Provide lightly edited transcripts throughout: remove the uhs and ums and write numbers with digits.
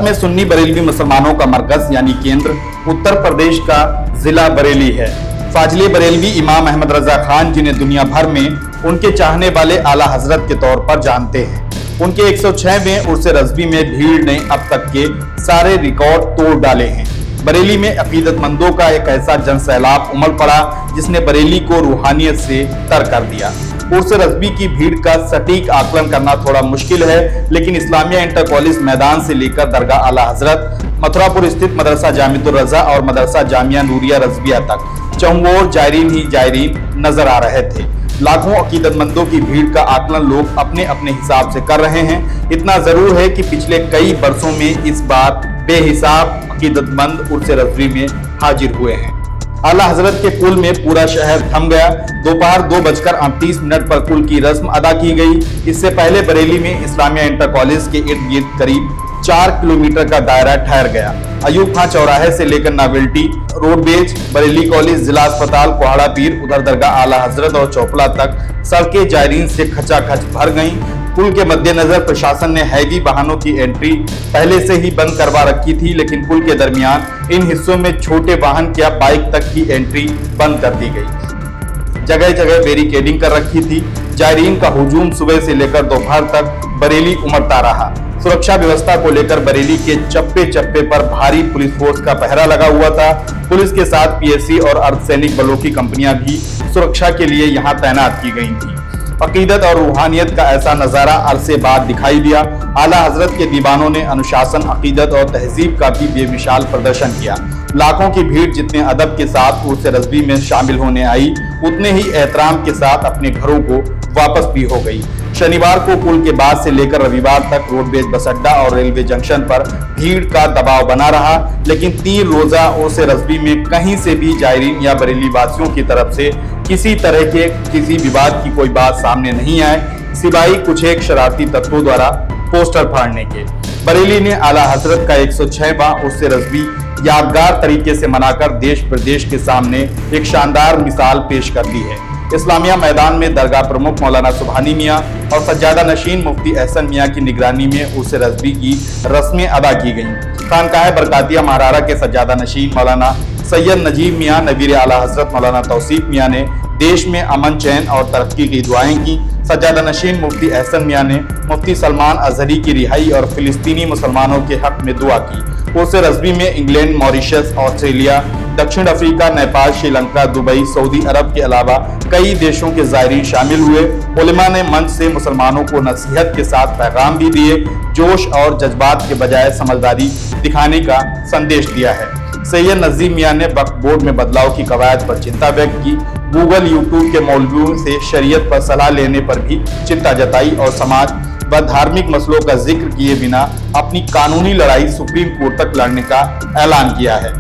भारत में सुन्नी बरेलवी मुसलमानों का मरकज यानी केंद्र उत्तर प्रदेश का जिला बरेली है। फाजिले बरेलवी इमाम अहमद रजा खान, जिन्हें दुनिया भर में उनके चाहने वाले आला हजरत के तौर पर जानते हैं, उनके 106वें उर्स रज़वी में भीड़ ने अब तक के सारे रिकॉर्ड तोड़ डाले हैं। बरेली में अकीदतमंदों का एक ऐसा जन सैलाब उमड़ पड़ा जिसने बरेली को रूहानियत से तर कर दिया। उर्स रज़वी की भीड़ का सटीक आकलन करना थोड़ा मुश्किल है, लेकिन इस्लामिया इंटर कॉलेज मैदान से लेकर दरगाह आला हजरत, मथुरापुर स्थित मदरसा जामिअतुर रज़ा और मदरसा जामिया नूरिया रज़विया तक चहुओर जायरीन ही जायरीन नजर आ रहे थे। लाखों अकीदतमंदों की भीड़ का आकलन लोग अपने अपने हिसाब से कर रहे हैं। इतना जरूर है कि पिछले कई बरसों में इस बार बेहिसाब अकीदतमंद उर्स रज़वी में हाजिर हुए हैं। आला हजरत के कुल में पूरा शहर थम गया। दोपहर 2:38 पर कुल की रस्म अदा की गई। इससे पहले बरेली में इस्लामिया इंटर कॉलेज के इर्द गिर्द करीब 4 किलोमीटर का दायरा ठहर गया। अयूब खां चौराहे से लेकर नावेल्टी, रोडवेज, बरेली कॉलेज, जिला अस्पताल, कोहाड़ा पीर, उधर दरगाह आला हजरत और चौपला तक सड़कें जायरीन से खचाखच भर गईं। पुल के मद्देनजर प्रशासन ने हैवी वाहनों की एंट्री पहले से ही बंद करवा रखी थी, लेकिन पुल के दरमियान इन हिस्सों में छोटे वाहन या बाइक तक की एंट्री बंद कर दी गई। जगह जगह बैरिकेडिंग कर रखी थी। जायरीन का हुजूम सुबह से लेकर दोपहर तक बरेली उमड़ता रहा। सुरक्षा व्यवस्था को लेकर बरेली के चप्पे चप्पे पर भारी पुलिस फोर्स का पहरा लगा हुआ था। पुलिस के साथ पीएसी और अर्धसैनिक बलों की कंपनियां भी सुरक्षा के लिए यहां तैनात की गई थी। अकीदत और रूहानियत का ऐसा नजारा अरसे बाद दिखाई दिया। आला हजरत के दीवानों ने अनुशासन, अकीदत और तहजीब का भी बेमिसाल प्रदर्शन किया। लाखों की भीड़ जितने अदब के साथ उर्स रज़वी में शामिल होने आई, उतने ही एहतराम के साथ अपने घरों को वापस भी हो गई। शनिवार को पुल के बाद से लेकर रविवार तक रोडवेज, बस अड्डा और रेलवे जंक्शन पर भीड़ का दबाव बना रहा, लेकिन 3 रोजा उर्स रज़वी में कहीं से भी जायरीन या बरेली वासियों की तरफ से किसी तरह के किसी विवाद की कोई बात सामने नहीं आए, सिवाय कुछ एक शरारती तत्वों द्वारा पोस्टर फाड़ने के। बरेली ने आला हजरत का 106वां उर्स रज़वी यादगार तरीके से मनाकर देश प्रदेश के सामने एक शानदार मिसाल पेश कर दी है। इस्लामिया मैदान में दरगाह प्रमुख मौलाना सुबहानी मियाँ और सज्जादा नशीन मुफ्ती एहसन मियाँ की निगरानी में उर्स रज़वी की रस्में अदा की गईं। खानकाह बरकातिया महारारा के सज्जादा नशीन मौलाना सैयद नजीब मियाँ, नवीर आला हजरत मौलाना तौसीफ मियाँ ने देश में अमन, चैन और तरक्की की दुआएं की। सज्जादा नशीन मुफ्ती एहसन मियाँ ने मुफ्ती सलमान अजहरी की रिहाई और फिलिस्तीनी मुसलमानों के हक में दुआ की। उर्स रज़वी में इंग्लैंड, मॉरिशस, ऑस्ट्रेलिया, दक्षिण अफ्रीका, नेपाल, श्रीलंका, दुबई, सऊदी अरब के अलावा कई देशों के जायरीन शामिल हुए। उलेमा ने मंच से मुसलमानों को नसीहत के साथ पैगाम भी दिए। जोश और जज्बात के बजाय समझदारी दिखाने का संदेश दिया है। सैयद नजीब मियाँ ने वक्फ बोर्ड में बदलाव की कवायद पर चिंता व्यक्त की। गूगल, यूट्यूब के मौलवियों से शरीयत पर सलाह लेने पर भी चिंता जताई और समाज व धार्मिक मसलों का जिक्र किए बिना अपनी कानूनी लड़ाई सुप्रीम कोर्ट तक लड़ने का ऐलान किया है।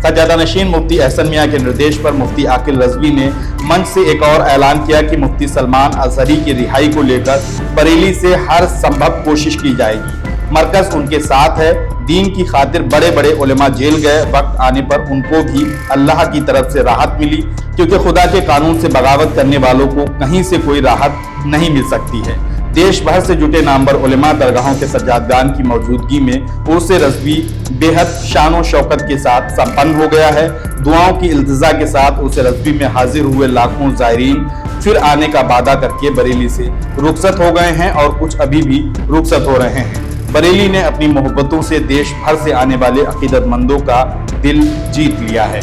सज्जादा नशीन मुफ्ती एहसन मियाँ के निर्देश पर मुफ्ती आकिल रज़वी ने मंच से एक और ऐलान किया कि मुफ्ती सलमान अजहरी की रिहाई को लेकर बरेली से हर संभव कोशिश की जाएगी। मरकज उनके साथ है। दीन की खातिर बड़े बड़े उलेमा जेल गए, वक्त आने पर उनको भी अल्लाह की तरफ से राहत मिली, क्योंकि खुदा के कानून से बगावत करने वालों को कहीं से कोई राहत नहीं मिल सकती है। देश भर से जुटे नामवर उलेमा दरगाहों के सज्जादगान की मौजूदगी में उर्स रज़वी बेहद शान और शौकत के साथ संपन्न हो गया है। दुआओं की इल्तिजा के साथ उर्स रज़वी में हाजिर हुए लाखों जायरीन फिर आने का वादा करके बरेली से रुखसत हो गए हैं और कुछ अभी भी रुखसत हो रहे हैं। बरेली ने अपनी मोहब्बतों से देश भर से आने वाले अकीदतमंदों का दिल जीत लिया है।